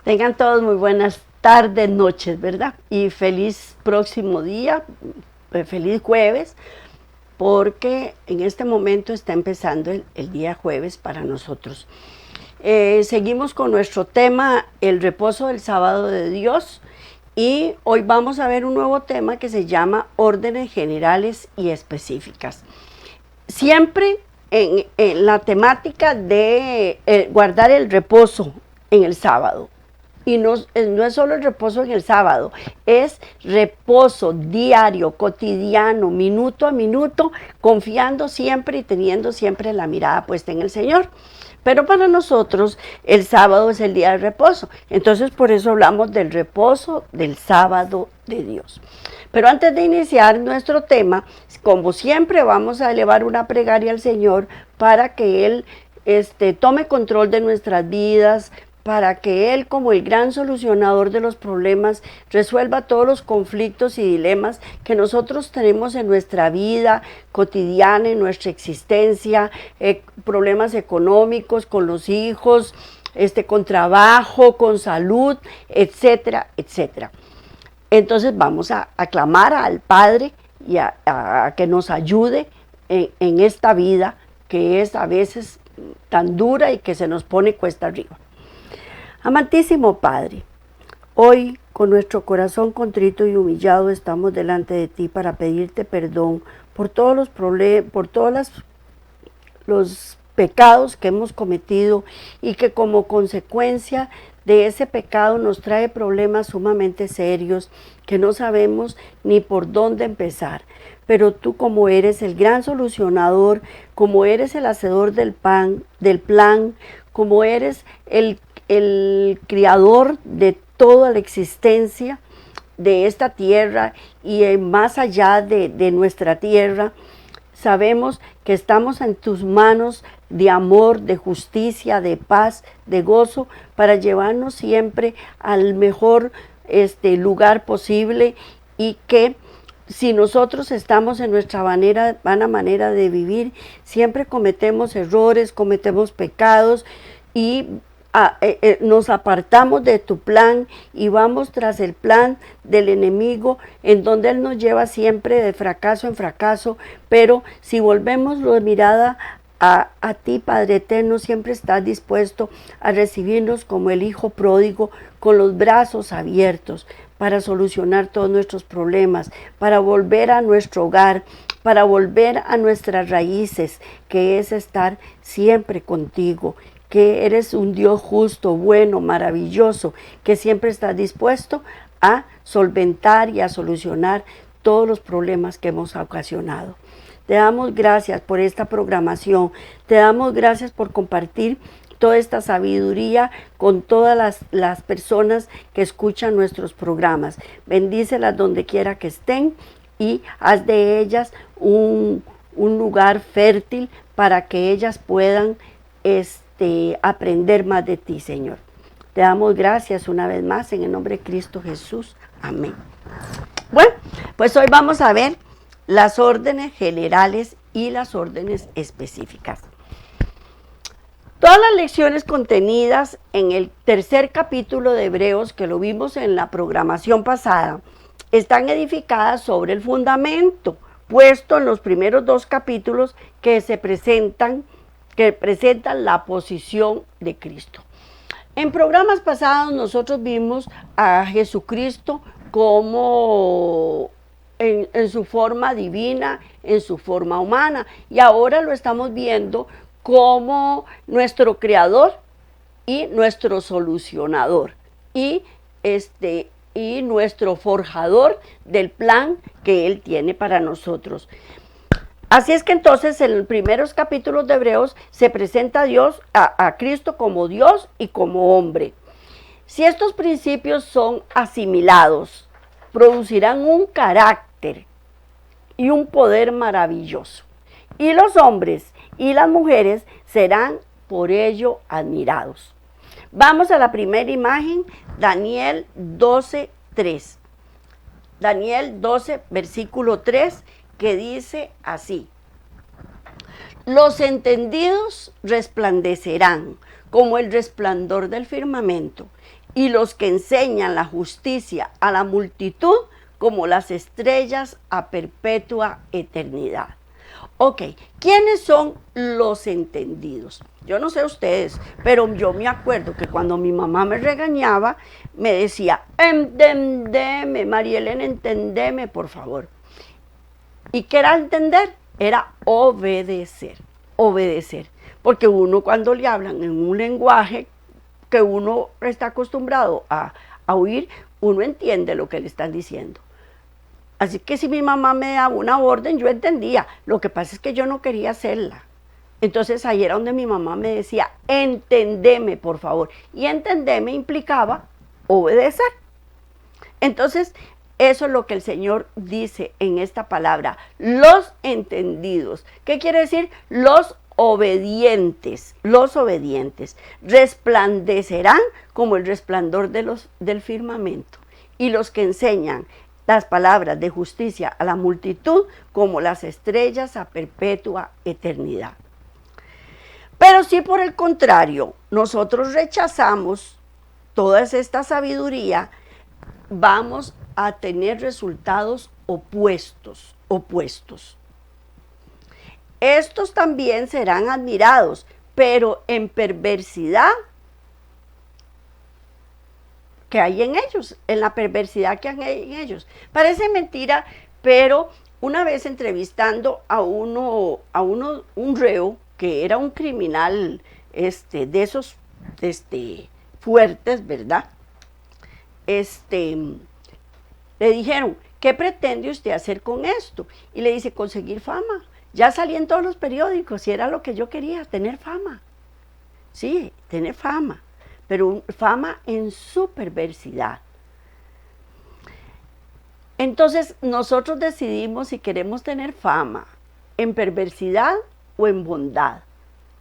Tengan todos muy buenas tardes, noches, ¿verdad? Y feliz próximo día, feliz jueves, porque en este momento está empezando el día jueves para nosotros. Seguimos con nuestro tema, el reposo del sábado de Dios, y hoy vamos a ver un nuevo tema que se llama órdenes generales y específicas. Siempre en la temática de guardar el reposo en el sábado. Y no es solo el reposo en el sábado, es reposo diario, cotidiano, minuto a minuto, confiando siempre y teniendo siempre la mirada puesta en el Señor. Pero para nosotros el sábado es el día de reposo, entonces por eso hablamos del reposo del sábado de Dios. Pero antes de iniciar nuestro tema, como siempre vamos a elevar una plegaria al Señor para que Él tome control de nuestras vidas, para que Él, como el gran solucionador de los problemas, resuelva todos los conflictos y dilemas que nosotros tenemos en nuestra vida cotidiana, en nuestra existencia, problemas económicos, con los hijos, con trabajo, con salud, etcétera, etcétera. Entonces vamos a clamar al Padre y a que nos ayude en esta vida que es a veces tan dura y que se nos pone cuesta arriba. Amantísimo Padre, hoy con nuestro corazón contrito y humillado estamos delante de ti para pedirte perdón por todos los problemas, por todos los pecados que hemos cometido y que como consecuencia de ese pecado nos trae problemas sumamente serios que no sabemos ni por dónde empezar. Pero tú, como eres el gran solucionador, como eres el hacedor del plan, como eres el creador de toda la existencia de esta tierra y más allá de nuestra tierra, sabemos que estamos en tus manos de amor, de justicia, de paz, de gozo, para llevarnos siempre al mejor lugar posible, y que si nosotros estamos en nuestra vana manera de vivir, siempre cometemos errores, cometemos pecados y nos apartamos de tu plan y vamos tras el plan del enemigo, en donde él nos lleva siempre de fracaso en fracaso. Pero si volvemos la mirada a ti, Padre eterno, siempre estás dispuesto a recibirnos como el hijo pródigo, con los brazos abiertos para solucionar todos nuestros problemas, para volver a nuestro hogar, para volver a nuestras raíces, que es estar siempre contigo, que eres un Dios justo, bueno, maravilloso, que siempre estás dispuesto a solventar y a solucionar todos los problemas que hemos ocasionado. Te damos gracias por esta programación, te damos gracias por compartir toda esta sabiduría con todas las personas que escuchan nuestros programas. Bendícelas donde quiera que estén y haz de ellas un lugar fértil para que ellas puedan aprender más de ti, Señor. Te damos gracias una vez más en el nombre de Cristo Jesús. Amén. Bueno, pues hoy vamos a ver las órdenes generales y las órdenes específicas. Todas las lecciones contenidas en el tercer capítulo de Hebreos, que lo vimos en la programación pasada, están edificadas sobre el fundamento puesto en los primeros dos capítulos que presentan la posición de Cristo. En programas pasados nosotros vimos a Jesucristo como en su forma divina, en su forma humana, y ahora lo estamos viendo como nuestro creador y nuestro solucionador y nuestro forjador del plan que Él tiene para nosotros. Así es que entonces en los primeros capítulos de Hebreos se presenta a Dios, a Cristo como Dios y como hombre. Si estos principios son asimilados producirán un carácter y un poder maravilloso. Y los hombres y las mujeres serán por ello admirados. Vamos a la primera imagen, Daniel 12:3. Daniel 12, versículo 3, que dice así: los entendidos resplandecerán como el resplandor del firmamento, y los que enseñan la justicia a la multitud como las estrellas a perpetua eternidad. Ok, ¿quiénes son los entendidos? Yo no sé ustedes, pero yo me acuerdo que cuando mi mamá me regañaba, me decía, entendeme, María Elena, entendeme, por favor. ¿Y qué era entender? Era obedecer, obedecer. Porque uno cuando le hablan en un lenguaje que uno está acostumbrado a oír, uno entiende lo que le están diciendo. Así que si mi mamá me daba una orden, yo entendía. Lo que pasa es que yo no quería hacerla. Entonces ahí era donde mi mamá me decía, entendeme, por favor. Y entendeme implicaba obedecer. Entonces, eso es lo que el Señor dice en esta palabra, los entendidos. ¿Qué quiere decir? Los obedientes, resplandecerán como el resplandor del firmamento. Y los que enseñan las palabras de justicia a la multitud como las estrellas a perpetua eternidad. Pero si por el contrario nosotros rechazamos toda esta sabiduría, vamos a tener resultados opuestos. Estos también serán admirados, pero en perversidad que hay en ellos, en la perversidad que hay en ellos. Parece mentira, pero una vez entrevistando a un reo que era un criminal de esos fuertes, ¿verdad? Le dijeron, ¿qué pretende usted hacer con esto? Y le dice, conseguir fama. Ya salí en todos los periódicos y era lo que yo quería, tener fama. Sí, tener fama, pero fama en su perversidad. Entonces nosotros decidimos si queremos tener fama en perversidad o en bondad,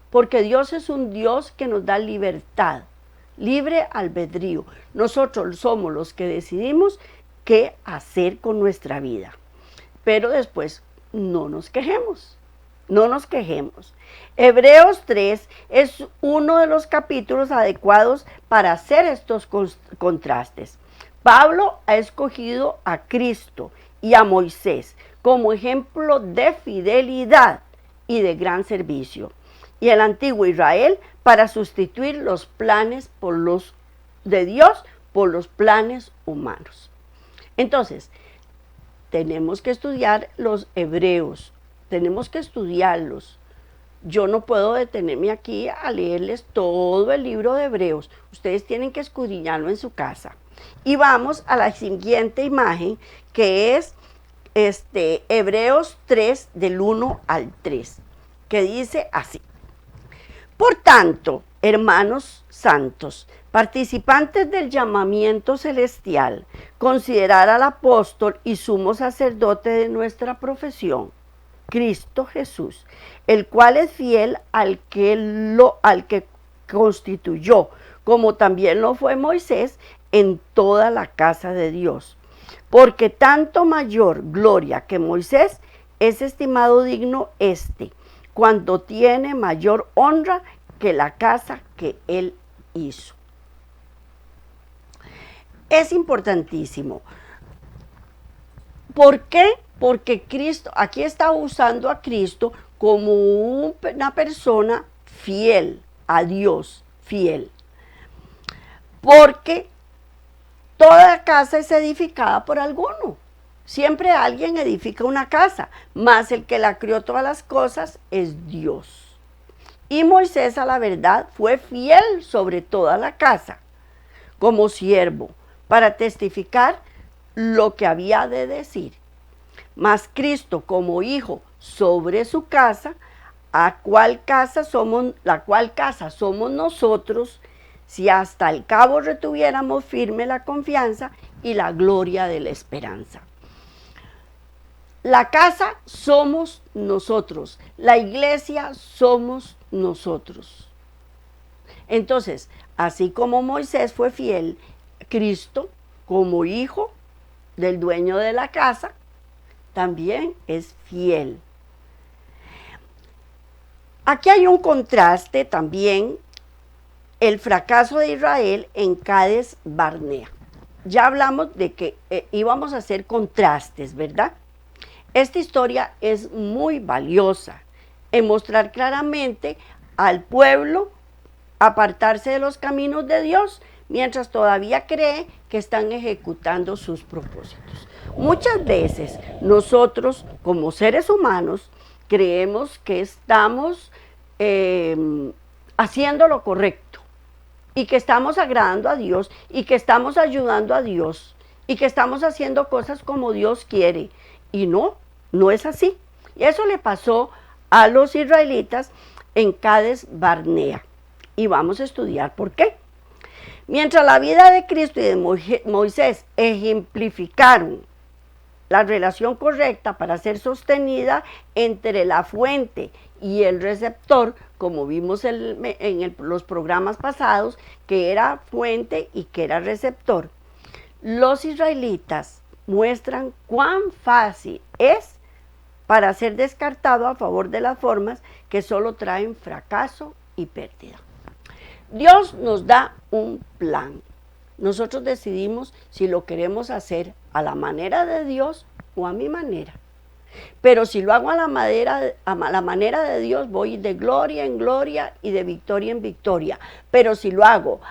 porque Dios es un Dios que nos da libertad, libre albedrío. Nosotros somos los que decidimos qué hacer con nuestra vida, pero después no nos quejemos. Hebreos 3 es uno de los capítulos adecuados para hacer estos contrastes. Pablo ha escogido a Cristo y a Moisés como ejemplo de fidelidad y de gran servicio, y el antiguo Israel para sustituir los planes de Dios por los planes humanos. Entonces, tenemos que estudiar los hebreos, tenemos que estudiarlos. Yo no puedo detenerme aquí a leerles todo el libro de Hebreos. Ustedes tienen que escudriñarlo en su casa. Y vamos a la siguiente imagen, que es Hebreos 3, del 1 al 3, que dice así: por tanto, hermanos santos, participantes del llamamiento celestial, considerar al apóstol y sumo sacerdote de nuestra profesión, Cristo Jesús, el cual es fiel al que constituyó, como también lo fue Moisés, en toda la casa de Dios. Porque tanto mayor gloria que Moisés es estimado digno cuando tiene mayor honra que la casa que él hizo. Es importantísimo. ¿Por qué? Porque Cristo, aquí está usando a Cristo como una persona fiel a Dios, fiel. Porque toda casa es edificada por alguno. Siempre alguien edifica una casa, mas el que la crió todas las cosas es Dios. Y Moisés, a la verdad, fue fiel sobre toda la casa, como siervo, para testificar lo que había de decir. Mas Cristo, como hijo sobre su casa, la cual casa somos nosotros, si hasta el cabo retuviéramos firme la confianza y la gloria de la esperanza. La casa somos nosotros, la iglesia somos nosotros. Entonces, así como Moisés fue fiel, Cristo, como hijo del dueño de la casa, también es fiel. Aquí hay un contraste también, el fracaso de Israel en Cades Barnea. Ya hablamos de que íbamos a hacer contrastes, ¿verdad? Esta historia es muy valiosa en mostrar claramente al pueblo apartarse de los caminos de Dios mientras todavía cree que están ejecutando sus propósitos. Muchas veces nosotros como seres humanos creemos que estamos haciendo lo correcto y que estamos agradando a Dios y que estamos ayudando a Dios y que estamos haciendo cosas como Dios quiere. Y no es así. Y eso le pasó a los israelitas en Cades Barnea. Y vamos a estudiar por qué. Mientras la vida de Cristo y de Moisés ejemplificaron la relación correcta para ser sostenida entre la fuente y el receptor, como vimos en los programas pasados, que era fuente y que era receptor, los israelitas muestran cuán fácil es para ser descartado a favor de las formas que solo traen fracaso y pérdida. Dios nos da un plan. Nosotros decidimos si lo queremos hacer a la manera de Dios o a mi manera. Pero si lo hago a la manera de Dios, voy de gloria en gloria y de victoria en victoria. Pero si lo hago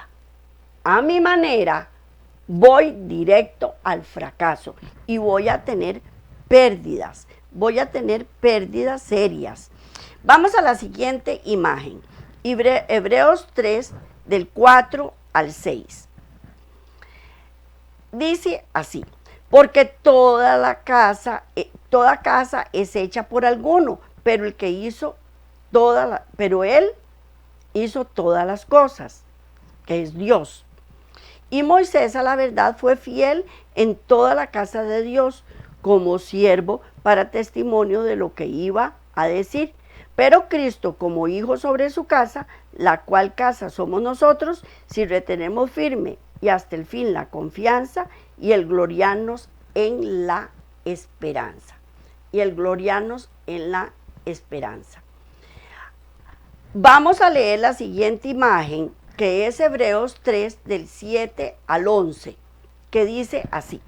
a mi manera, voy directo al fracaso y voy a tener pérdidas. Voy a tener pérdidas serias. Vamos a la siguiente imagen. Hebreos 3, del 4 al 6. Dice así: porque toda casa es hecha por alguno, pero él hizo todas las cosas, que es Dios. Y Moisés, a la verdad, fue fiel en toda la casa de Dios, como siervo para testimonio de lo que iba a decir. Pero Cristo, como hijo sobre su casa, la cual casa somos nosotros, si retenemos firme y hasta el fin la confianza y el gloriarnos en la esperanza. Y el gloriarnos en la esperanza. Vamos a leer la siguiente imagen, que es Hebreos 3, del 7 al 11, que dice así: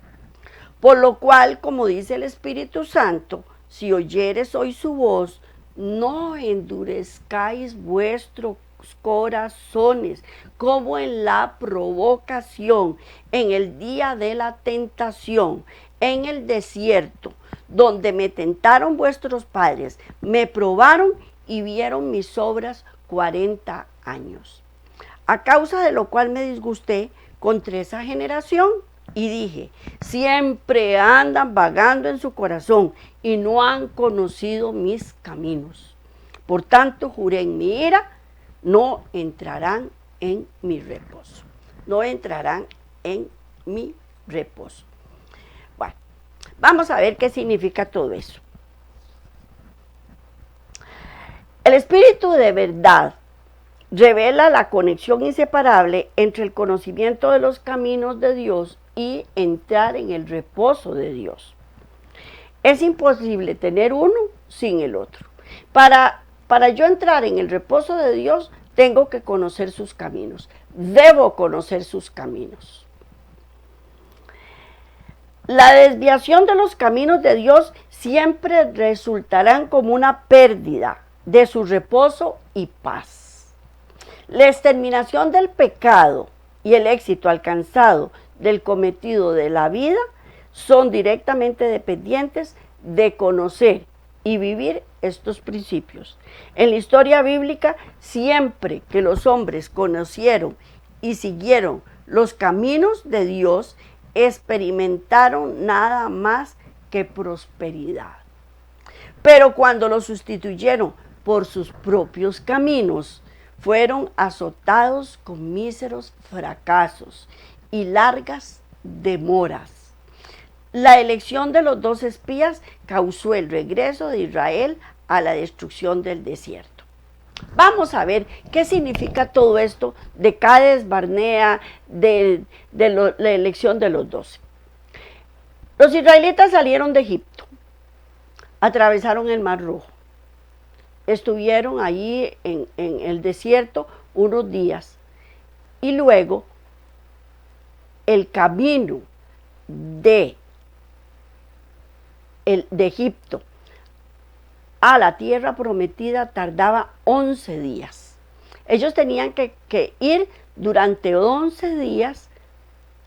por lo cual, como dice el Espíritu Santo, si oyeres hoy su voz, no endurezcáis vuestros corazones, como en la provocación, en el día de la tentación, en el desierto, donde me tentaron vuestros padres, me probaron y vieron mis obras 40 años. A causa de lo cual me disgusté contra esa generación y dije: siempre andan vagando en su corazón y no han conocido mis caminos. Por tanto, juré en mi ira, no entrarán en mi reposo. No entrarán en mi reposo. Bueno, vamos a ver qué significa todo eso. El Espíritu de verdad revela la conexión inseparable entre el conocimiento de los caminos de Dios y entrar en el reposo de Dios. Es imposible tener uno sin el otro. Para yo entrar en el reposo de Dios, tengo que conocer sus caminos. Debo conocer sus caminos. La desviación de los caminos de Dios siempre resultarán como una pérdida de su reposo y paz. La exterminación del pecado y el éxito alcanzado del cometido de la vida son directamente dependientes de conocer y vivir estos principios. En la historia bíblica, siempre que los hombres conocieron y siguieron los caminos de Dios, experimentaron nada más que prosperidad. Pero cuando los sustituyeron por sus propios caminos, fueron azotados con míseros fracasos y largas demoras. La elección de los 2 espías causó el regreso de Israel a la destrucción del desierto. Vamos a ver qué significa todo esto de Cades Barnea, de la elección de los 12. Los israelitas salieron de Egipto, atravesaron el Mar Rojo, estuvieron allí en el desierto unos días y luego el camino de Egipto a la tierra prometida tardaba 11 días. Ellos tenían que ir durante 11 días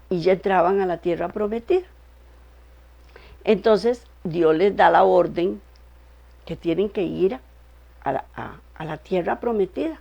y ya entraban a la tierra prometida. Entonces Dios les da la orden que tienen que ir a la tierra prometida.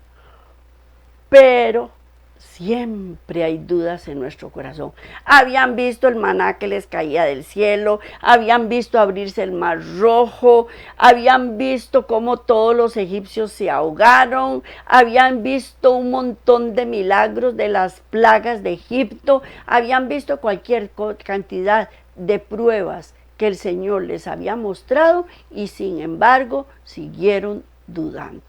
Pero siempre hay dudas en nuestro corazón. Habían visto el maná que les caía del cielo, habían visto abrirse el Mar Rojo, habían visto cómo todos los egipcios se ahogaron, habían visto un montón de milagros de las plagas de Egipto, habían visto cualquier cantidad de pruebas que el Señor les había mostrado y sin embargo siguieron dudando.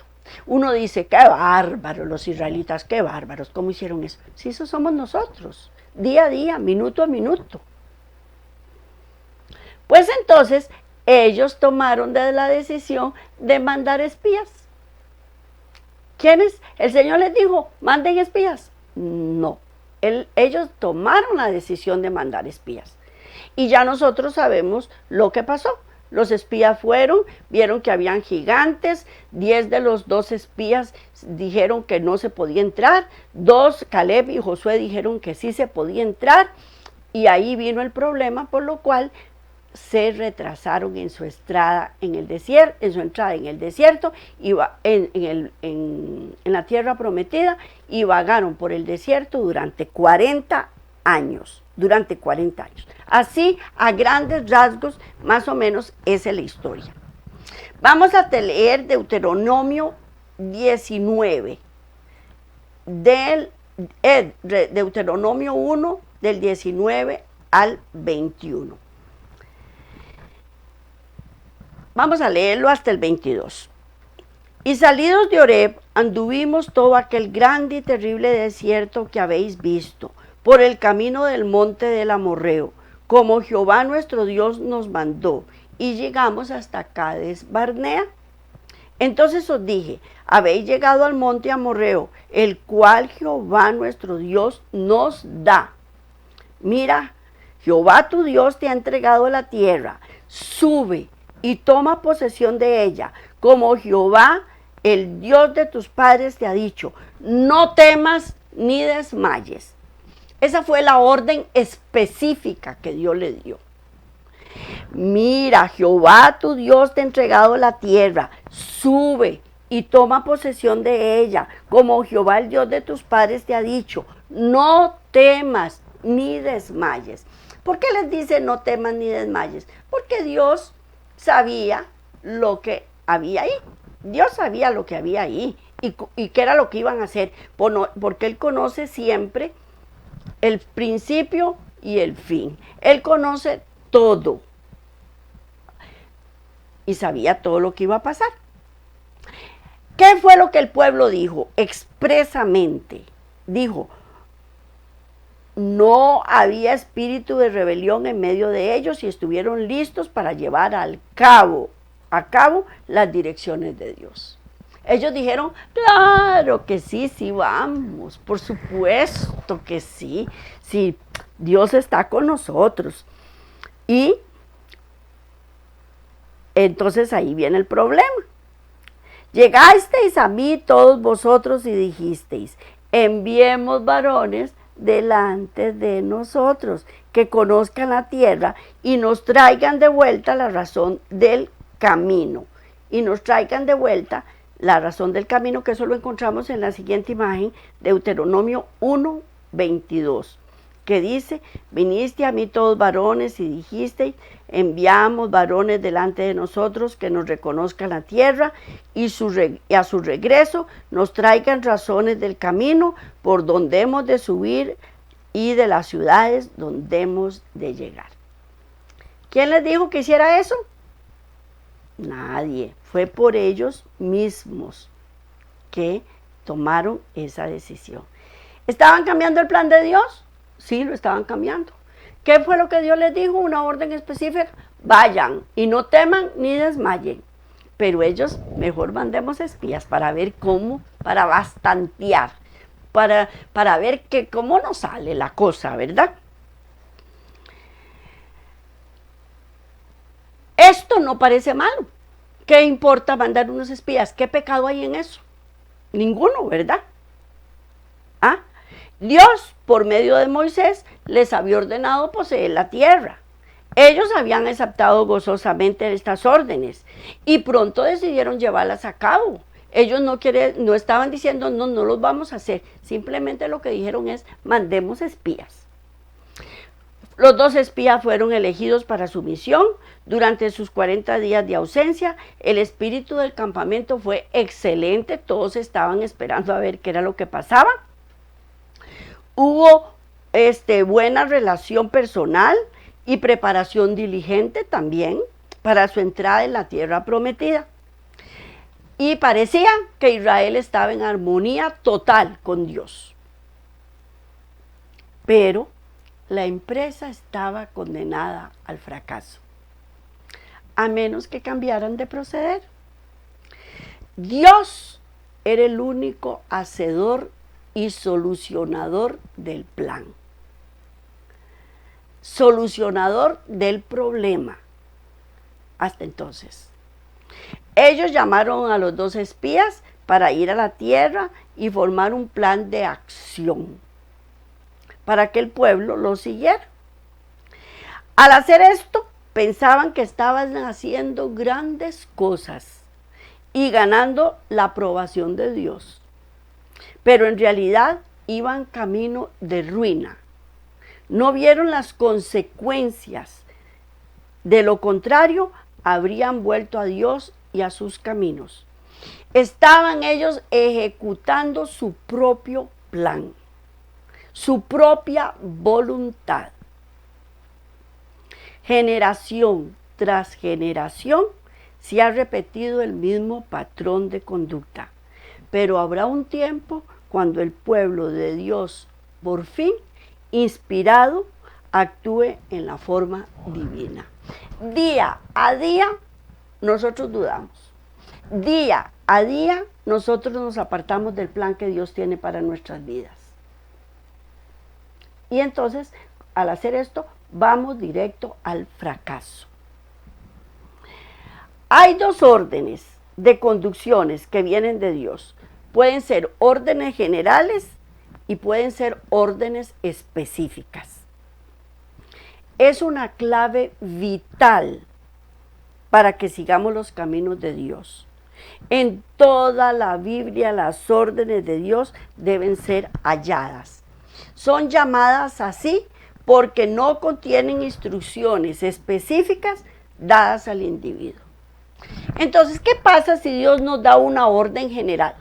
Uno dice, qué bárbaros los israelitas, qué bárbaros, ¿cómo hicieron eso? Si eso somos nosotros, día a día, minuto a minuto. Pues entonces ellos tomaron la decisión de mandar espías. ¿Quiénes? El Señor les dijo, manden espías. No, ellos tomaron la decisión de mandar espías. Y ya nosotros sabemos lo que pasó. Los espías fueron, vieron que habían gigantes, 10 de los 12 espías dijeron que no se podía entrar, 2, Caleb y Josué, dijeron que sí se podía entrar, y ahí vino el problema, por lo cual se retrasaron en su entrada en el desierto, en la tierra prometida, y vagaron por el desierto durante 40 años. Así, a grandes rasgos, más o menos, esa es la historia. Vamos a leer Deuteronomio 19, Deuteronomio 1, del 19 al 21. Vamos a leerlo hasta el 22. Y salidos de Horeb, anduvimos todo aquel grande y terrible desierto que habéis visto, por el camino del monte del Amorreo, como Jehová nuestro Dios nos mandó, y llegamos hasta Cades Barnea. Entonces os dije, habéis llegado al monte Amorreo, el cual Jehová nuestro Dios nos da. Mira, Jehová tu Dios te ha entregado la tierra, sube y toma posesión de ella, como Jehová, el Dios de tus padres, te ha dicho, no temas ni desmayes. Esa fue la orden específica que Dios le dio. Mira, Jehová tu Dios te ha entregado la tierra, sube y toma posesión de ella, como Jehová el Dios de tus padres te ha dicho, no temas ni desmayes. ¿Por qué les dice no temas ni desmayes? Porque Dios sabía lo que había ahí. Dios sabía lo que había ahí y qué era lo que iban a hacer, porque Él conoce siempre el principio y el fin. Él conoce todo. Y sabía todo lo que iba a pasar. ¿Qué fue lo que el pueblo dijo? Expresamente. Dijo, no había espíritu de rebelión en medio de ellos y estuvieron listos para llevar a cabo las direcciones de Dios. Ellos dijeron, claro que sí, sí vamos, por supuesto que sí, sí, Dios está con nosotros. Y entonces ahí viene el problema. Llegasteis a mí todos vosotros y dijisteis, enviemos varones delante de nosotros, que conozcan la tierra y nos traigan de vuelta la razón del camino. Y nos traigan de vuelta la razón del camino, que eso lo encontramos en la siguiente imagen, Deuteronomio 1, 22, que dice, viniste a mí todos varones y dijisteis, enviamos varones delante de nosotros que nos reconozcan la tierra y a su regreso nos traigan razones del camino por donde hemos de subir y de las ciudades donde hemos de llegar. ¿Quién les dijo que hiciera eso? Nadie. Fue por ellos mismos que tomaron esa decisión. ¿Estaban cambiando el plan de Dios? Sí, lo estaban cambiando. ¿Qué fue lo que Dios les dijo? Una orden específica. Vayan y no teman ni desmayen. Pero ellos, mejor mandemos espías para ver cómo, para bastantear, para ver cómo nos sale la cosa, ¿verdad? Esto no parece malo. ¿Qué importa mandar unos espías? ¿Qué pecado hay en eso? Ninguno, ¿verdad? ¿Ah? Dios, por medio de Moisés, les había ordenado poseer la tierra. Ellos habían aceptado gozosamente estas órdenes y pronto decidieron llevarlas a cabo. Ellos no estaban diciendo, no los vamos a hacer. Simplemente lo que dijeron es, mandemos espías. Los 2 espías fueron elegidos para su misión. Durante sus 40 días de ausencia, el espíritu del campamento fue excelente. Todos estaban esperando a ver qué era lo que pasaba. Hubo buena relación personal y preparación diligente también para su entrada en la tierra prometida. Y parecía que Israel estaba en armonía total con Dios. Pero la empresa estaba condenada al fracaso, a menos que cambiaran de proceder. Dios era el único hacedor y solucionador del plan. Solucionador del problema. Hasta entonces. Ellos llamaron a los 2 espías para ir a la tierra y formar un plan de acción para que el pueblo lo siguiera. Al hacer esto, pensaban que estaban haciendo grandes cosas y ganando la aprobación de Dios. Pero en realidad iban camino de ruina. No vieron las consecuencias. De lo contrario, habrían vuelto a Dios y a sus caminos. Estaban ellos ejecutando su propio plan, su propia voluntad. Generación tras generación se ha repetido el mismo patrón de conducta, pero habrá un tiempo cuando el pueblo de Dios, por fin, inspirado, actúe en la forma divina. Día a día nosotros dudamos. Día a día nosotros nos apartamos del plan que Dios tiene para nuestras vidas. Y entonces, al hacer esto, vamos directo al fracaso. Hay 2 órdenes de conducciones que vienen de Dios. Pueden ser órdenes generales y pueden ser órdenes específicas. Es una clave vital para que sigamos los caminos de Dios. En toda la Biblia las órdenes de Dios deben ser halladas. Son llamadas así porque no contienen instrucciones específicas dadas al individuo. Entonces, ¿qué pasa si Dios nos da una orden general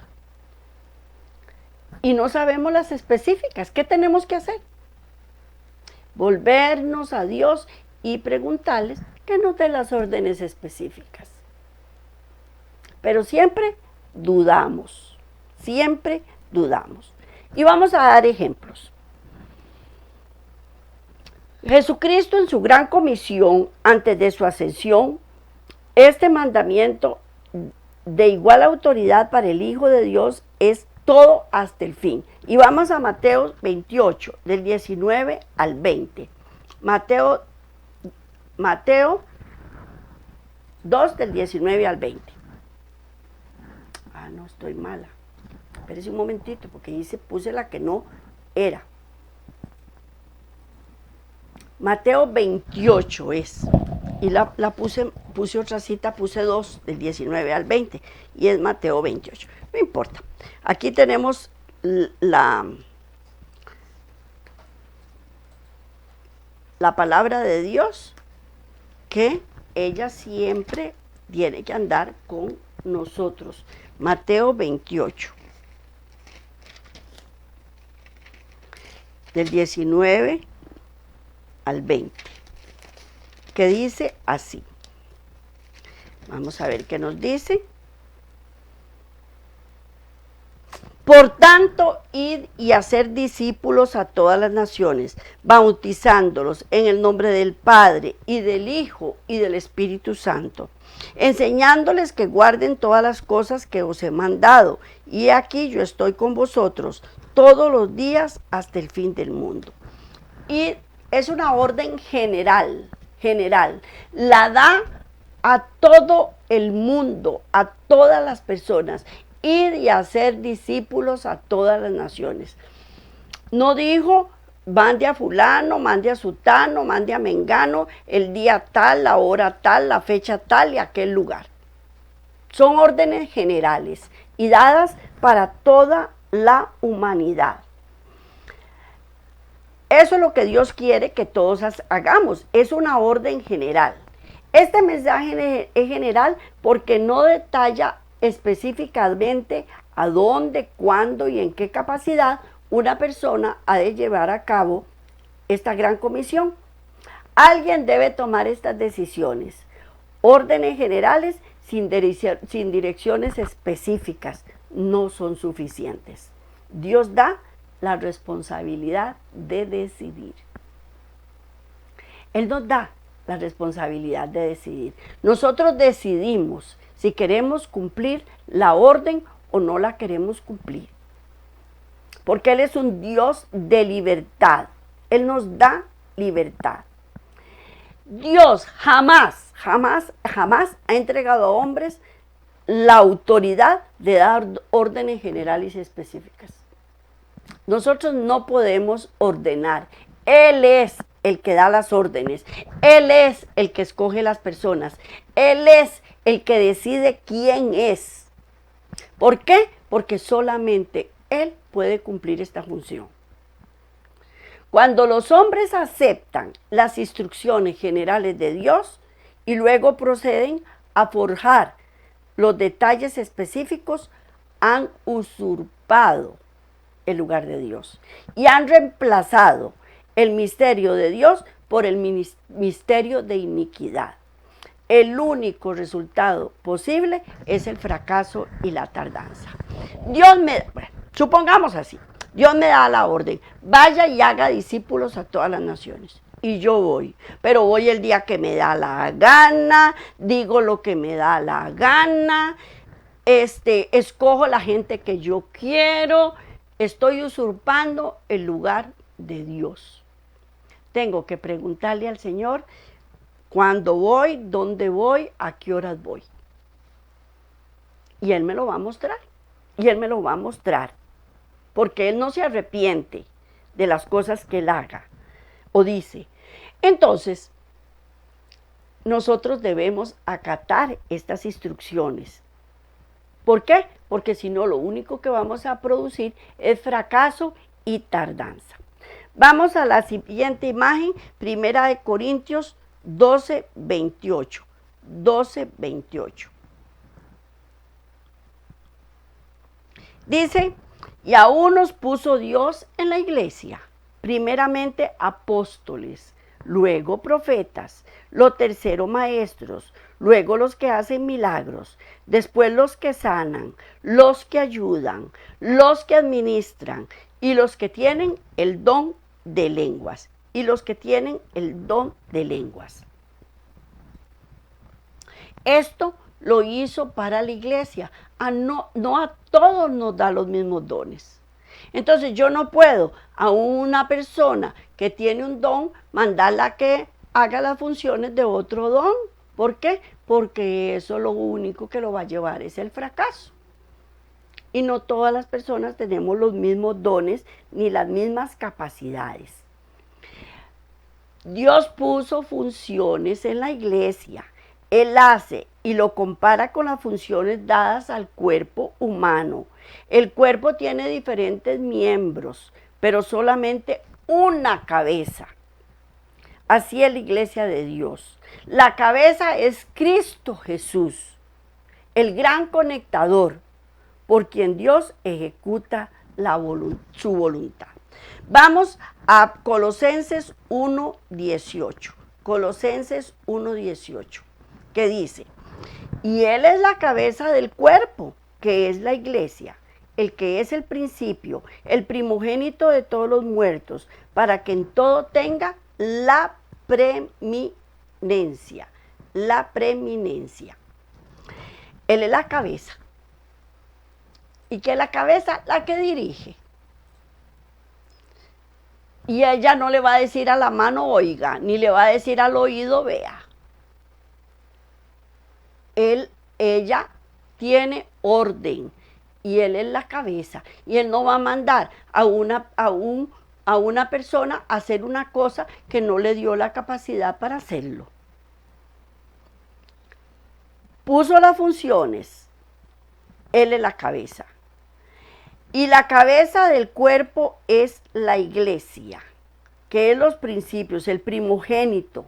y no sabemos las específicas? ¿Qué tenemos que hacer? Volvernos a Dios y preguntarles que nos dé las órdenes específicas. Pero siempre dudamos, siempre dudamos. Y vamos a dar ejemplos. Jesucristo en su gran comisión antes de su ascensión, este mandamiento de igual autoridad para el Hijo de Dios es todo hasta el fin. Y vamos a Mateo 28, del 19 al 20. Mateo 2, del 19 al 20. Ah, no, estoy mala. Espérese un momentito, porque puse la que no era. Mateo 28 es. Y puse otra cita, puse 2, del 19 al 20. Y es Mateo 28. No importa. Aquí tenemos la palabra de Dios, que ella siempre tiene que andar con nosotros. Mateo 28. del 19 al 20, que dice así. Vamos a ver qué nos dice. Por tanto, id y hacer discípulos a todas las naciones, bautizándolos en el nombre del Padre y del Hijo y del Espíritu Santo, enseñándoles que guarden todas las cosas que os he mandado. Y aquí yo estoy con vosotros todos los días hasta el fin del mundo. Y es una orden general, la da a todo el mundo, a todas las personas. Ir y hacer discípulos a todas las naciones. No dijo, mande a fulano, mande a sutano, mande a mengano, el día tal, la hora tal, la fecha tal y aquel lugar. Son órdenes generales y dadas para toda la humanidad. Eso es lo que Dios quiere que todos hagamos. Es una orden general. Este mensaje es general porque no detalla específicamente a dónde, cuándo y en qué capacidad una persona ha de llevar a cabo esta gran comisión. Alguien debe tomar estas decisiones. Órdenes generales sin direcciones específicas no son suficientes. Dios da la responsabilidad de decidir. Él nos da la responsabilidad de decidir. Nosotros decidimos si queremos cumplir la orden o no la queremos cumplir. Porque Él es un Dios de libertad. Él nos da libertad. Dios jamás ha entregado a hombres la autoridad de dar órdenes generales y específicas. Nosotros no podemos ordenar. Él es el que da las órdenes. Él es el que escoge las personas. Él es el que decide quién es. ¿Por qué? Porque solamente Él puede cumplir esta función. Cuando los hombres aceptan las instrucciones generales de Dios y luego proceden a forjar los detalles específicos, han usurpado el lugar de Dios y han reemplazado el misterio de Dios por el misterio de iniquidad. El único resultado posible es el fracaso y la tardanza. Supongamos así, Dios me da la orden, vaya y haga discípulos a todas las naciones. Y yo voy, pero voy el día que me da la gana, digo lo que me da la gana, escojo la gente que yo quiero, estoy usurpando el lugar de Dios. Tengo que preguntarle al Señor cuándo voy, dónde voy, a qué horas voy. Y Él me lo va a mostrar. Y Él me lo va a mostrar. Porque Él no se arrepiente de las cosas que Él haga o dice. Entonces, nosotros debemos acatar estas instrucciones. ¿Por qué? Porque si no, lo único que vamos a producir es fracaso y tardanza. Vamos a la siguiente imagen, 1 Corintios 12:28. 12:28. Dice, y a unos puso Dios en la iglesia, primeramente apóstoles, luego profetas, lo tercero maestros, luego los que hacen milagros, después los que sanan, los que ayudan, los que administran y los que tienen el don de lenguas. Y los que tienen el don de lenguas. Esto lo hizo para la iglesia. No a todos nos da los mismos dones. Entonces yo no puedo a una persona que tiene un don mandarla a que haga las funciones de otro don. ¿Por qué? Porque eso lo único que lo va a llevar es el fracaso. Y no todas las personas tenemos los mismos dones ni las mismas capacidades. Dios puso funciones en la iglesia. Él hace y lo compara con las funciones dadas al cuerpo humano. El cuerpo tiene diferentes miembros, pero solamente una cabeza. Así es la iglesia de Dios. La cabeza es Cristo Jesús, el gran conectador, por quien Dios ejecuta su voluntad. Vamos a Colosenses 1:18. Colosenses 1:18, que dice, y Él es la cabeza del cuerpo, que es la iglesia, el que es el principio, el primogénito de todos los muertos, para que en todo tenga la preeminencia. La preeminencia. Él es la cabeza. ¿Y qué es la cabeza? La que dirige. Y ella no le va a decir a la mano, oiga, ni le va a decir al oído, vea. Ella tiene orden y él es la cabeza. Y él no va a mandar a una persona a hacer una cosa que no le dio la capacidad para hacerlo. Puso las funciones. Él es la cabeza. Y la cabeza del cuerpo es la iglesia, que es los principios, el primogénito.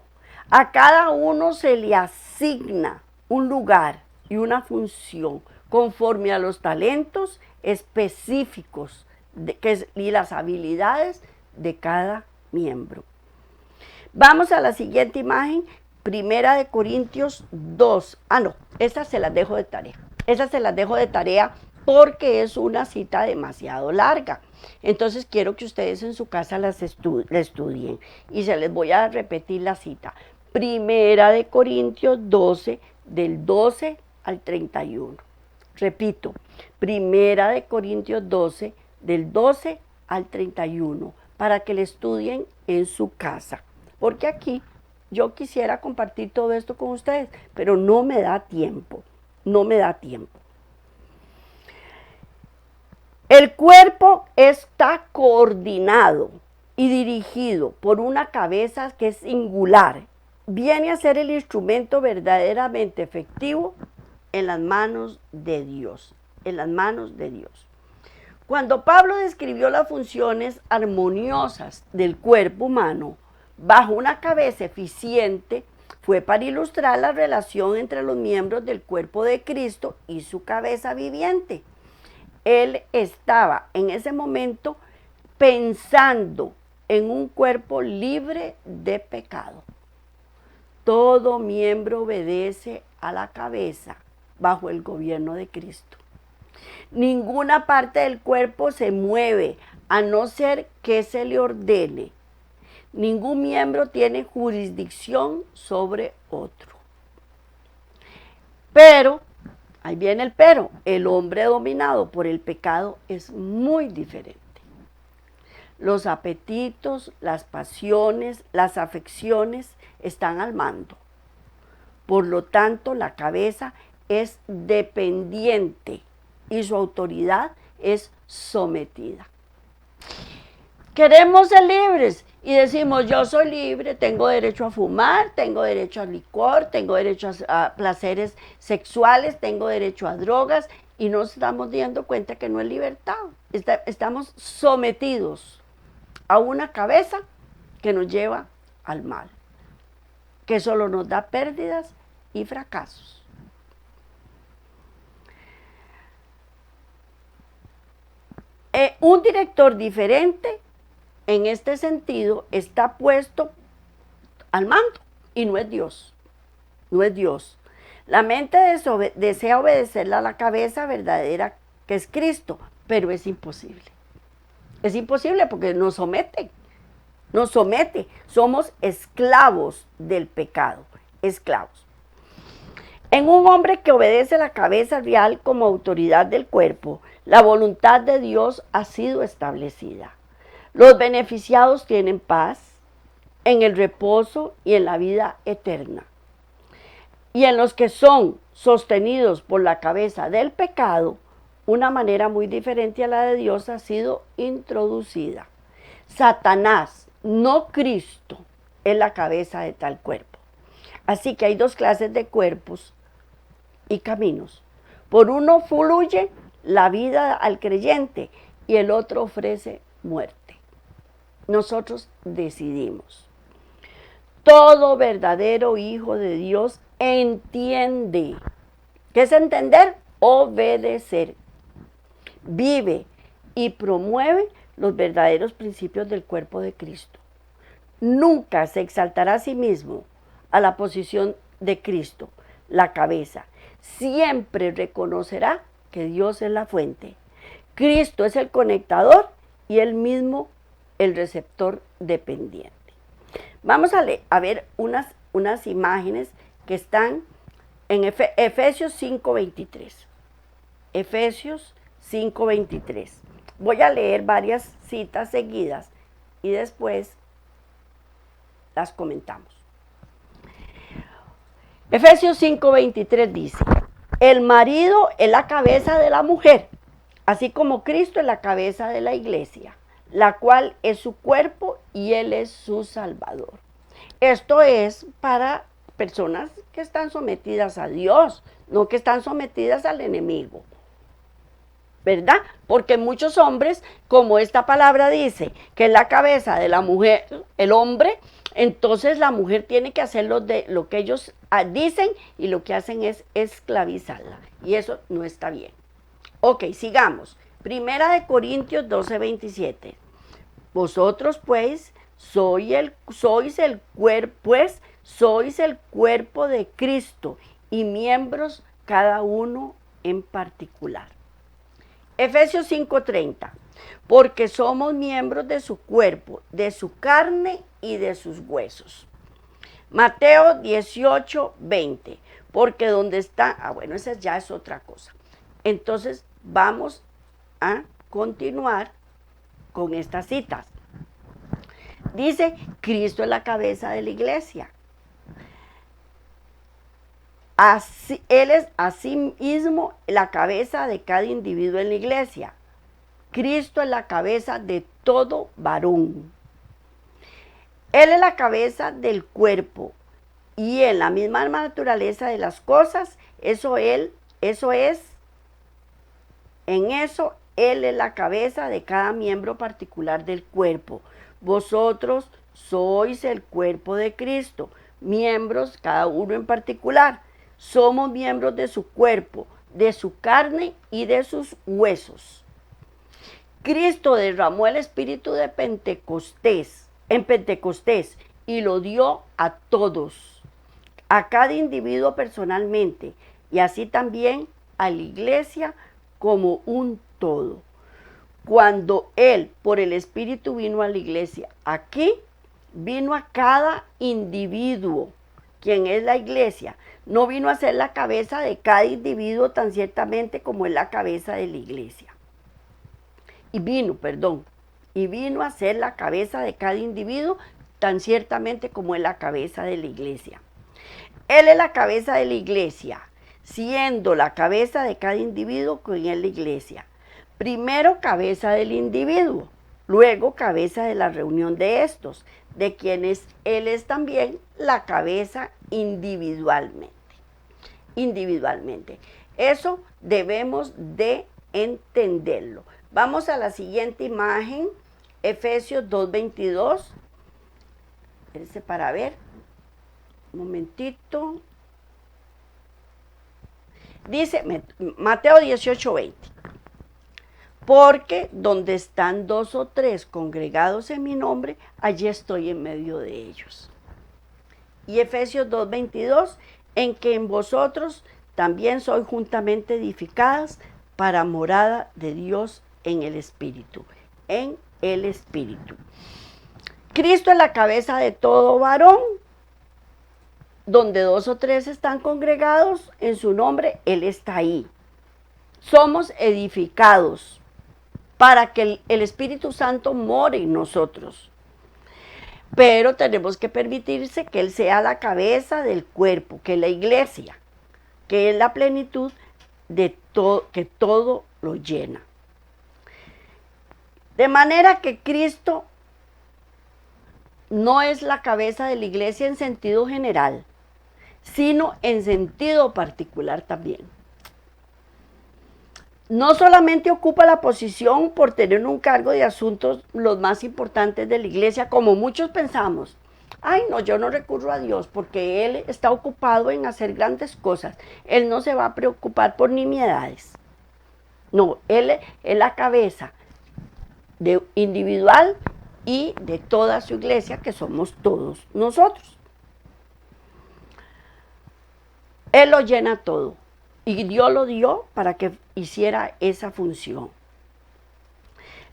A cada uno se le asigna un lugar y una función conforme a los talentos específicos y las habilidades de cada miembro. Vamos a la siguiente imagen, 1 Corintios 2. Esa se las dejo de tarea. Esa se las dejo de tarea porque es una cita demasiado larga. Entonces quiero que ustedes en su casa la estudien. Y se les voy a repetir la cita. 1 Corintios 12, del 12 al 31. Repito, 1 Corintios 12, del 12 al 31, para que le estudien en su casa. Porque aquí yo quisiera compartir todo esto con ustedes, pero no me da tiempo, no me da tiempo. El cuerpo está coordinado y dirigido por una cabeza que es singular. Viene a ser el instrumento verdaderamente efectivo en las manos de Dios, en las manos de Dios. Cuando Pablo describió las funciones armoniosas del cuerpo humano bajo una cabeza eficiente, fue para ilustrar la relación entre los miembros del cuerpo de Cristo y su cabeza viviente. Él estaba en ese momento pensando en un cuerpo libre de pecado. Todo miembro obedece a la cabeza bajo el gobierno de Cristo. Ninguna parte del cuerpo se mueve a no ser que se le ordene. Ningún miembro tiene jurisdicción sobre otro. Pero, ahí viene el pero, el hombre dominado por el pecado es muy diferente. Los apetitos, las pasiones, las afecciones están al mando. Por lo tanto, la cabeza es dependiente y su autoridad es sometida. Queremos ser libres y decimos, yo soy libre, tengo derecho a fumar, tengo derecho a licor, tengo derecho a placeres sexuales, tengo derecho a drogas, y nos estamos dando cuenta que no es libertad. Estamos sometidos a una cabeza que nos lleva al mal, que solo nos da pérdidas y fracasos. Un director diferente en este sentido está puesto al mando y no es Dios, no es Dios. La mente desea obedecerle a la cabeza verdadera que es Cristo, pero es imposible. Es imposible porque nos somete, somos esclavos del pecado, esclavos. En un hombre que obedece a la cabeza real como autoridad del cuerpo, la voluntad de Dios ha sido establecida. Los beneficiados tienen paz en el reposo y en la vida eterna. Y en los que son sostenidos por la cabeza del pecado, una manera muy diferente a la de Dios ha sido introducida. Satanás, no Cristo, es la cabeza de tal cuerpo. Así que hay dos clases de cuerpos y caminos. Por uno fluye la vida al creyente y el otro ofrece muerte. Nosotros decidimos. Todo verdadero hijo de Dios entiende. ¿Qué es entender? Obedecer. Vive y promueve los verdaderos principios del cuerpo de Cristo. Nunca se exaltará a sí mismo a la posición de Cristo, la cabeza. Siempre reconocerá que Dios es la fuente. Cristo es el conectador y él mismo el receptor dependiente. Vamos a ver unas imágenes que están en Efesios 5:23. Efesios 5:23. Voy a leer varias citas seguidas y después las comentamos. Efesios 5:23 dice: el marido es la cabeza de la mujer, así como Cristo es la cabeza de la iglesia, la cual es su cuerpo y él es su salvador. Esto es para personas que están sometidas a Dios, no que están sometidas al enemigo, ¿verdad? Porque muchos hombres, como esta palabra dice, que es la cabeza de la mujer, el hombre, entonces la mujer tiene que hacer lo que ellos dicen y lo que hacen es esclavizarla. Y eso no está bien. Ok, sigamos. Primera de Corintios 12:27. Vosotros pues sois el cuerpo de Cristo y miembros cada uno en particular. Efesios 5:30. Porque somos miembros de su cuerpo, de su carne y de sus huesos. Mateo 18:20. Porque donde está, bueno, esa ya es otra cosa. Entonces vamos a continuar con estas citas. Dice, Cristo es la cabeza de la iglesia. Él es asimismo la cabeza de cada individuo en la iglesia. Cristo es la cabeza de todo varón. Él es la cabeza del cuerpo y en la misma naturaleza de las cosas, Él es la cabeza de cada miembro particular del cuerpo. Vosotros sois el cuerpo de Cristo, miembros cada uno en particular. Somos miembros de su cuerpo, de su carne y de sus huesos. Cristo derramó el espíritu de en Pentecostés y lo dio a todos, a cada individuo personalmente y así también a la iglesia como un todo. Cuando Él por el espíritu vino a la iglesia, aquí vino a cada individuo, quien es la iglesia. No vino a ser la cabeza de cada individuo tan ciertamente como es la cabeza de la iglesia. Y vino a ser la cabeza de cada individuo tan ciertamente como es la cabeza de la iglesia. Él es la cabeza de la iglesia, siendo la cabeza de cada individuo con él la iglesia. Primero cabeza del individuo, luego cabeza de la reunión de estos, de quienes él es también la cabeza individualmente. Eso debemos de entenderlo. Vamos a la siguiente imagen, Efesios 2:22. Espérense para ver. Un momentito. Dice Mateo 18:20. Porque donde están 2 o 3 congregados en mi nombre, allí estoy en medio de ellos. Y Efesios 2:22, en que en vosotros también sois juntamente edificadas para morada de Dios en el Espíritu. En el Espíritu. Cristo es la cabeza de todo varón. Donde 2 o 3 están congregados en su nombre, Él está ahí. Somos edificados para que el Espíritu Santo more en nosotros. Pero tenemos que permitirse que Él sea la cabeza del cuerpo, que es la iglesia, que es la plenitud de todo, que todo lo llena. De manera que Cristo no es la cabeza de la iglesia en sentido general, sino en sentido particular también. No solamente ocupa la posición por tener un cargo de asuntos los más importantes de la iglesia, como muchos pensamos. Ay, no, yo no recurro a Dios porque Él está ocupado en hacer grandes cosas. Él no se va a preocupar por nimiedades. No, Él es la cabeza. individual y de toda su iglesia, que somos todos nosotros. Él lo llena todo y Dios lo dio para que hiciera esa función.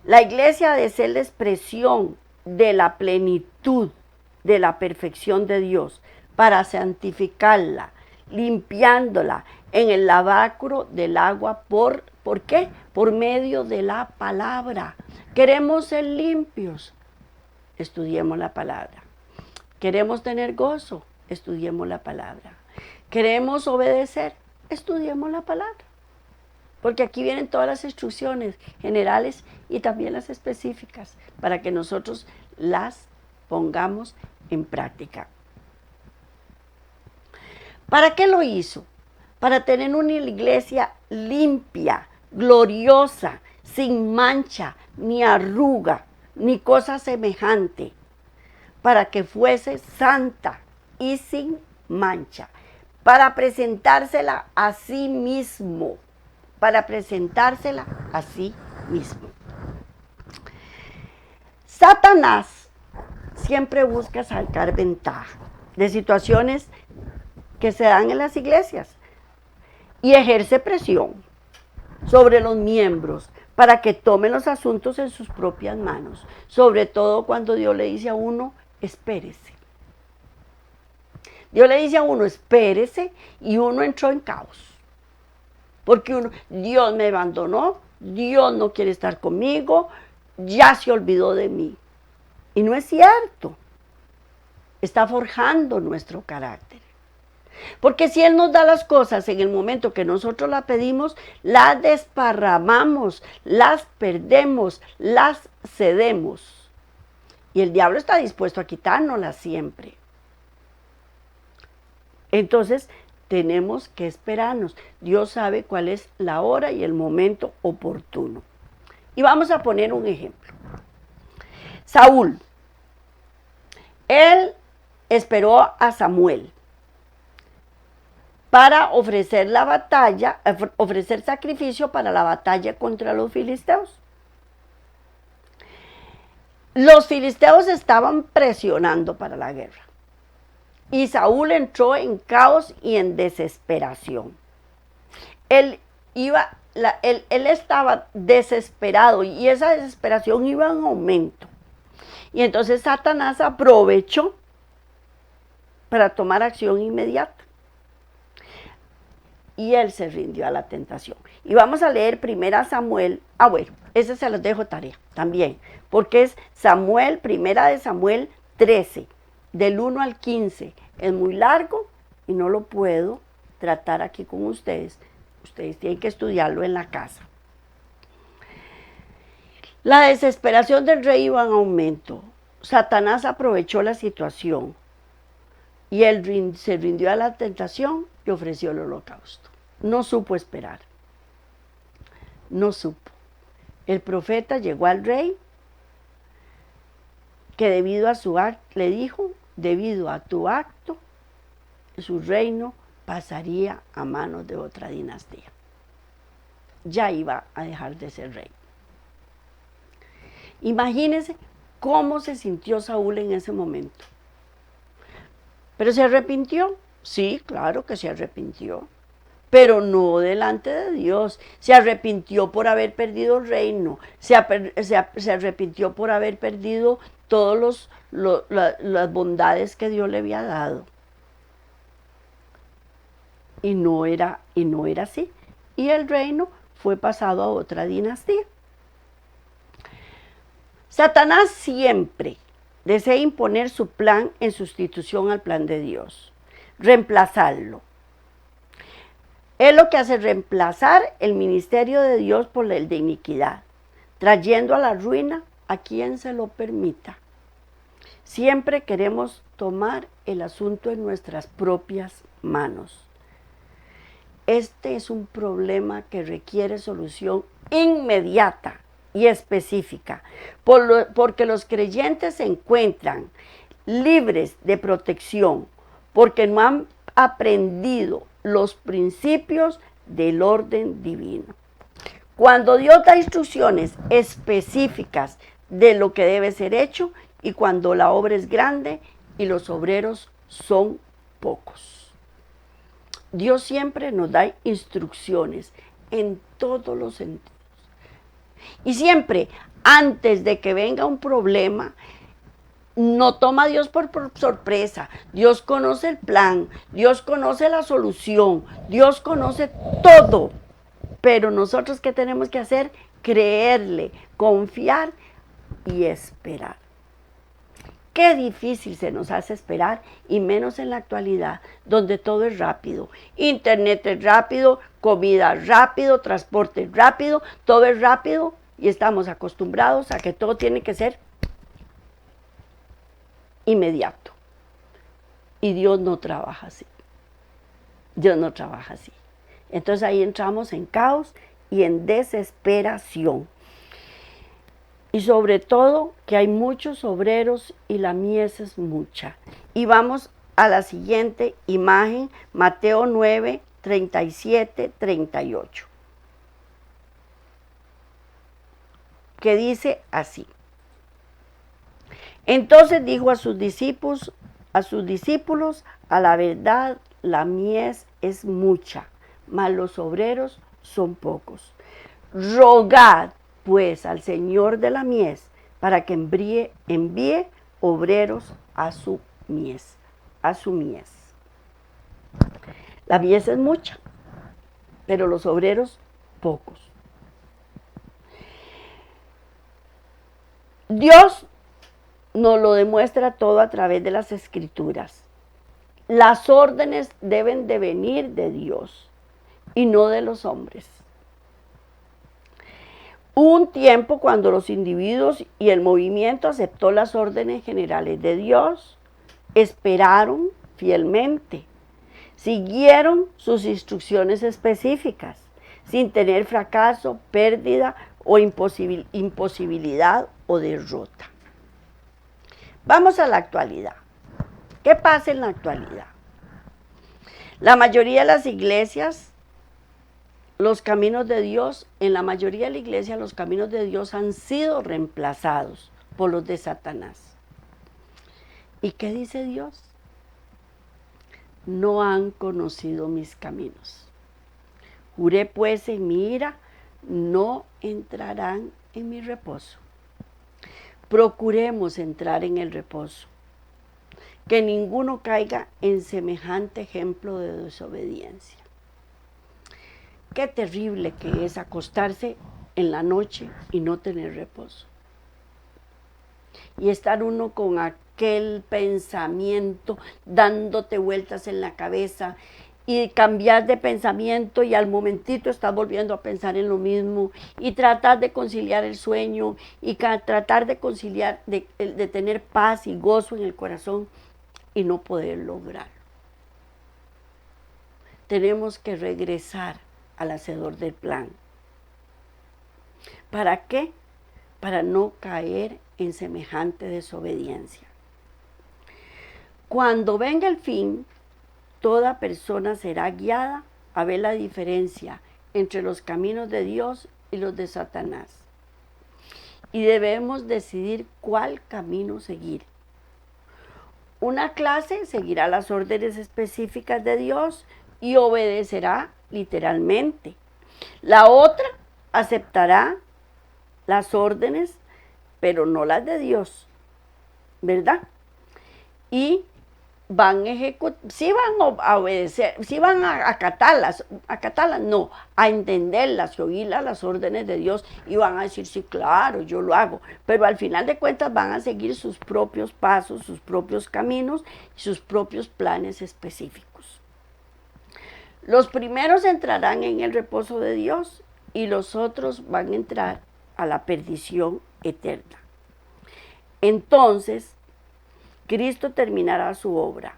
La iglesia ha de ser la expresión de la plenitud, de la perfección de Dios, para santificarla, limpiándola en el lavacro del agua. ¿Por qué? Por medio de la palabra. Queremos ser limpios, estudiemos la palabra. Queremos tener gozo, estudiemos la palabra. Queremos obedecer, estudiemos la palabra. Porque aquí vienen todas las instrucciones generales y también las específicas para que nosotros las pongamos en práctica. ¿Para qué lo hizo? Para tener una iglesia limpia, gloriosa, sin mancha, ni arruga, ni cosa semejante, para que fuese santa y sin mancha, para presentársela a sí mismo. Para presentársela a sí mismo. Satanás siempre busca sacar ventaja de situaciones que se dan en las iglesias y ejerce presión sobre los miembros para que tomen los asuntos en sus propias manos, sobre todo cuando Dios le dice a uno, espérese. Dios le dice a uno, espérese, y uno entró en caos. Porque Dios me abandonó, Dios no quiere estar conmigo, ya se olvidó de mí. Y no es cierto. Está forjando nuestro carácter. Porque si Él nos da las cosas en el momento que nosotros las pedimos, las desparramamos, las perdemos, las cedemos. Y el diablo está dispuesto a quitárnoslas siempre. Entonces, tenemos que esperarnos. Dios sabe cuál es la hora y el momento oportuno. Y vamos a poner un ejemplo. Saúl. Él esperó a Samuel para ofrecer la batalla, ofrecer sacrificio para la batalla contra los filisteos. Los filisteos estaban presionando para la guerra. Y Saúl entró en caos y en desesperación. Él estaba desesperado y esa desesperación iba en aumento. Y entonces Satanás aprovechó para tomar acción inmediata. Y él se rindió a la tentación. Y vamos a leer 1 Samuel. Bueno, ese se los dejo tarea también. Porque es Samuel, 1 Samuel 13. Del 1 al 15, es muy largo y no lo puedo tratar aquí con ustedes. Ustedes tienen que estudiarlo en la casa. La desesperación del rey iba en aumento. Satanás aprovechó la situación y él se rindió a la tentación y ofreció el holocausto. No supo esperar. No supo. El profeta llegó al rey que debido a su acto, le dijo, debido a tu acto, su reino pasaría a manos de otra dinastía. Ya iba a dejar de ser rey. Imagínense cómo se sintió Saúl en ese momento. ¿Pero se arrepintió? Sí, claro que se arrepintió. Pero no delante de Dios. Se arrepintió por haber perdido el reino. Se arrepintió por haber perdido todas las bondades que Dios le había dado. Y no era así. Y el reino fue pasado a otra dinastía. Satanás siempre desea imponer su plan en sustitución al plan de Dios. Reemplazarlo. Él lo que hace es reemplazar el ministerio de Dios por el de iniquidad, trayendo a la ruina a quien se lo permita. Siempre queremos tomar el asunto en nuestras propias manos. Este es un problema que requiere solución inmediata y específica, porque los creyentes se encuentran libres de protección, porque no han aprendido los principios del orden divino. Cuando Dios da instrucciones específicas de lo que debe ser hecho y cuando la obra es grande y los obreros son pocos. Dios siempre nos da instrucciones en todos los sentidos. Y siempre, antes de que venga un problema, no toma a Dios por sorpresa. Dios conoce el plan, Dios conoce la solución, Dios conoce todo. Pero nosotros, ¿qué tenemos que hacer? Creerle, confiar y esperar. Qué difícil se nos hace esperar, y menos en la actualidad, donde todo es rápido. Internet es rápido, comida rápido, transporte rápido, todo es rápido y estamos acostumbrados a que todo tiene que ser inmediato. Y Dios no trabaja así. Dios no trabaja así. Entonces ahí entramos en caos y en desesperación. Y sobre todo que hay muchos obreros y la mies es mucha. Y vamos a la siguiente imagen, Mateo 9, 37, 38. Que dice así. Entonces dijo a sus discípulos, a la verdad, la mies es mucha, mas los obreros son pocos. Rogad pues al Señor de la mies para que envíe obreros a su mies, La mies es mucha, pero los obreros pocos. Dios nos lo demuestra todo a través de las Escrituras. Las órdenes deben de venir de Dios y no de los hombres. Hubo un tiempo cuando los individuos y el movimiento aceptó las órdenes generales de Dios, esperaron fielmente, siguieron sus instrucciones específicas, sin tener fracaso, pérdida o imposibilidad o derrota. Vamos a la actualidad. ¿Qué pasa en la actualidad? La mayoría de las iglesias, los caminos de Dios, en la mayoría de la iglesia, los caminos de Dios han sido reemplazados por los de Satanás. ¿Y qué dice Dios? No han conocido mis caminos. Juré pues en mi ira, no entrarán en mi reposo. Procuremos entrar en el reposo, que ninguno caiga en semejante ejemplo de desobediencia. Qué terrible que es acostarse en la noche y no tener reposo. Y estar uno con aquel pensamiento dándote vueltas en la cabeza y cambiar de pensamiento y al momentito estás volviendo a pensar en lo mismo y tratar de conciliar el sueño y tratar de conciliar, de tener paz y gozo en el corazón y no poder lograrlo. Tenemos que regresar al hacedor del plan. ¿Para qué? Para no caer en semejante desobediencia. Cuando venga el fin, toda persona será guiada a ver la diferencia entre los caminos de Dios y los de Satanás. Y debemos decidir cuál camino seguir. Una clase seguirá las órdenes específicas de Dios y obedecerá literalmente. La otra aceptará las órdenes, pero no las de Dios, ¿verdad? Y sí van a obedecer, sí van a acatarlas, no, a entenderlas y oírlas, las órdenes de Dios, y van a decir, sí, claro, yo lo hago, pero al final de cuentas van a seguir sus propios pasos, sus propios caminos y sus propios planes específicos. Los primeros entrarán en el reposo de Dios y los otros van a entrar a la perdición eterna. Entonces, Cristo terminará su obra,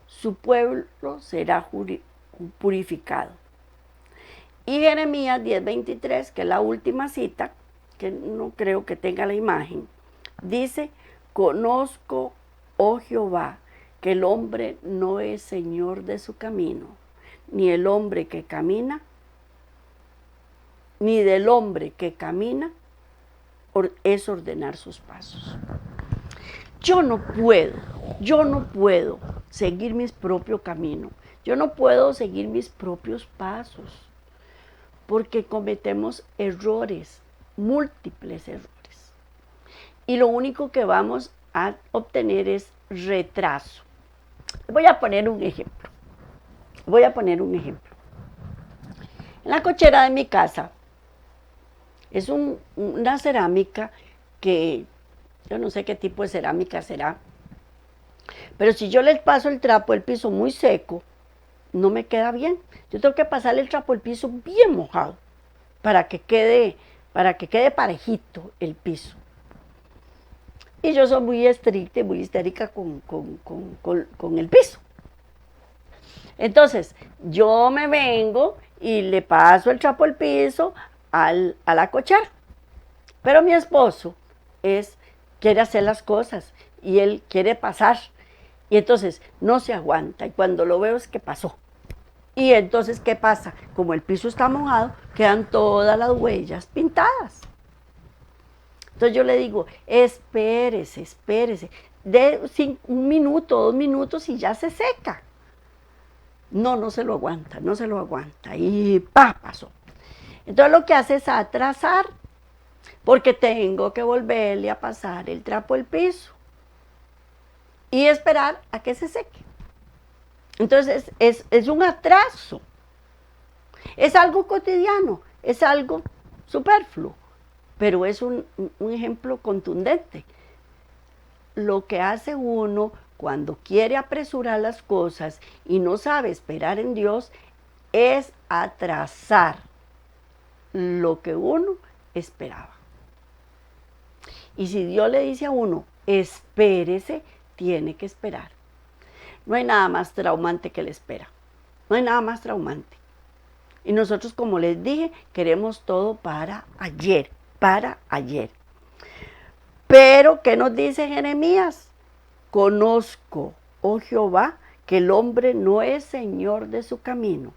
su pueblo será purificado. Y Jeremías 10:23, que es la última cita, que no creo que tenga la imagen, dice, conozco, oh Jehová, que el hombre no es señor de su camino, ni el hombre que camina ni del hombre que camina es ordenar sus pasos. Yo no puedo seguir mi propio camino. Yo no puedo seguir mis propios pasos, porque cometemos errores, múltiples errores. Y lo único que vamos a obtener es retraso. Voy a poner un ejemplo. En la cochera de mi casa es una cerámica que yo no sé qué tipo de cerámica será, pero si yo les paso el trapo, el piso muy seco, no me queda bien. Yo tengo que pasarle el trapo, el piso bien mojado, para que quede parejito el piso. Y yo soy muy estricta y muy histérica con el piso. Entonces, yo me vengo y le paso el trapo al piso a la cochera. Pero mi esposo quiere hacer las cosas y él quiere pasar. Y entonces no se aguanta. Y cuando lo veo es que pasó. Y entonces, ¿qué pasa? Como el piso está mojado, quedan todas las huellas pintadas. Entonces yo le digo, espérese, de 1 minuto, 2 minutos y ya se seca. No se lo aguanta. Y pasó. Entonces lo que hace es atrasar, porque tengo que volverle a pasar el trapo al piso y esperar a que se seque. Entonces es un atraso. Es algo cotidiano, es algo superfluo, pero es un ejemplo contundente. Lo que hace uno cuando quiere apresurar las cosas y no sabe esperar en Dios es atrasar lo que uno esperaba. Y si Dios le dice a uno, espérese, tiene que esperar. No hay nada más traumante que la espera. No hay nada más traumante. Y nosotros, como les dije, queremos todo para ayer. Pero, ¿qué nos dice Jeremías? Conozco, oh Jehová, que el hombre no es señor de su camino,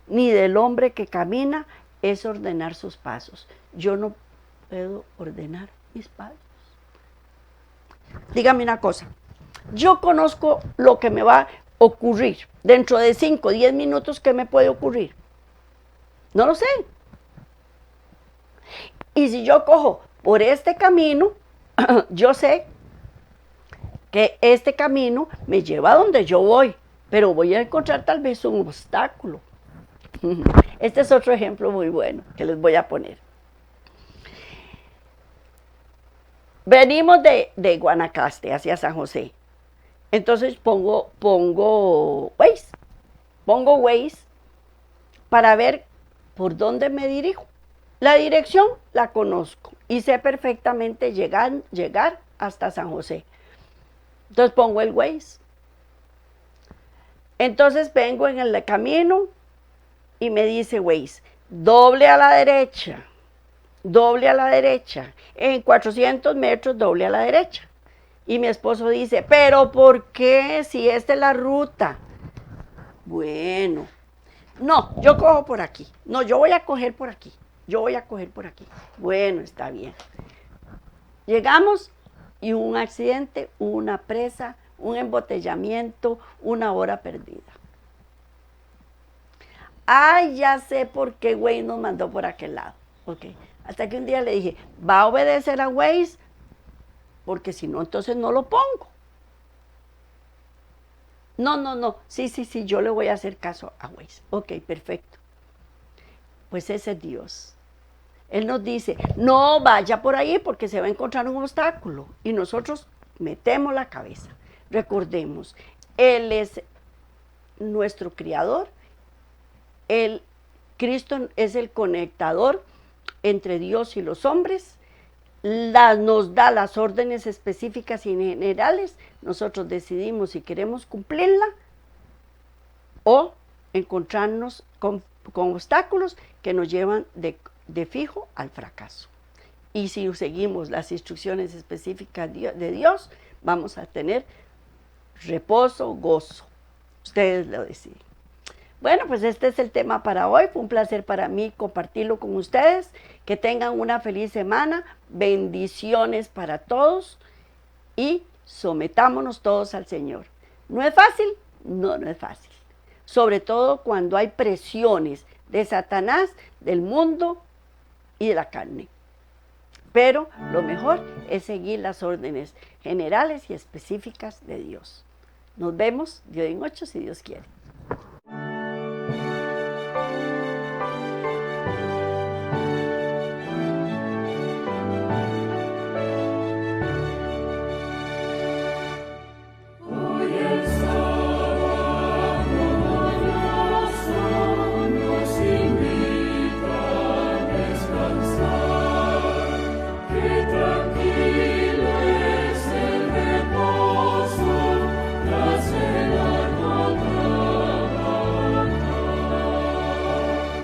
ni del hombre que camina es ordenar sus pasos. Yo no puedo ordenar mis pasos. Dígame una cosa. Yo conozco lo que me va a ocurrir. Dentro de 5 o 10 minutos, ¿qué me puede ocurrir? No lo sé. Y si yo cojo por este camino, yo sé que este camino me lleva a donde yo voy, pero voy a encontrar tal vez un obstáculo. Este es otro ejemplo muy bueno que les voy a poner. Venimos de Guanacaste hacia San José. Entonces pongo Waze para ver por dónde me dirijo. La dirección la conozco y sé perfectamente llegar hasta San José. Entonces pongo el Waze. Entonces vengo en el camino y me dice Waze, doble a la derecha. En 400 metros, doble a la derecha. Y mi esposo dice, ¿pero por qué? Si esta es la ruta. Bueno, no, yo cojo por aquí. No, yo voy a coger por aquí. Bueno, está bien. Llegamos y un accidente, una presa, un embotellamiento, 1 hora perdida. Ay, ya sé por qué Waze nos mandó por aquel lado. Ok. Hasta que un día le dije, ¿va a obedecer a Waze? Porque si no, entonces no lo pongo. No. Sí, yo le voy a hacer caso a Waze. Ok, perfecto. Pues ese es Dios. Él nos dice, no vaya por ahí porque se va a encontrar un obstáculo. Y nosotros metemos la cabeza. Recordemos, Él es nuestro Creador. Cristo es el conectador entre Dios y los hombres. Nos da las órdenes específicas y generales. Nosotros decidimos si queremos cumplirla o encontrarnos con obstáculos que nos llevan de fijo al fracaso. Y si seguimos las instrucciones específicas de Dios, vamos a tener reposo, gozo. Ustedes lo deciden. Bueno, pues este es el tema para hoy. Fue un placer para mí compartirlo con ustedes. Que tengan una feliz semana. Bendiciones para todos y sometámonos todos al Señor. ¿No es fácil? No, no es fácil. Sobre todo cuando hay presiones de Satanás, del mundo y de la carne. Pero lo mejor es seguir las órdenes generales y específicas de Dios. Nos vemos Dios en 8 si Dios quiere.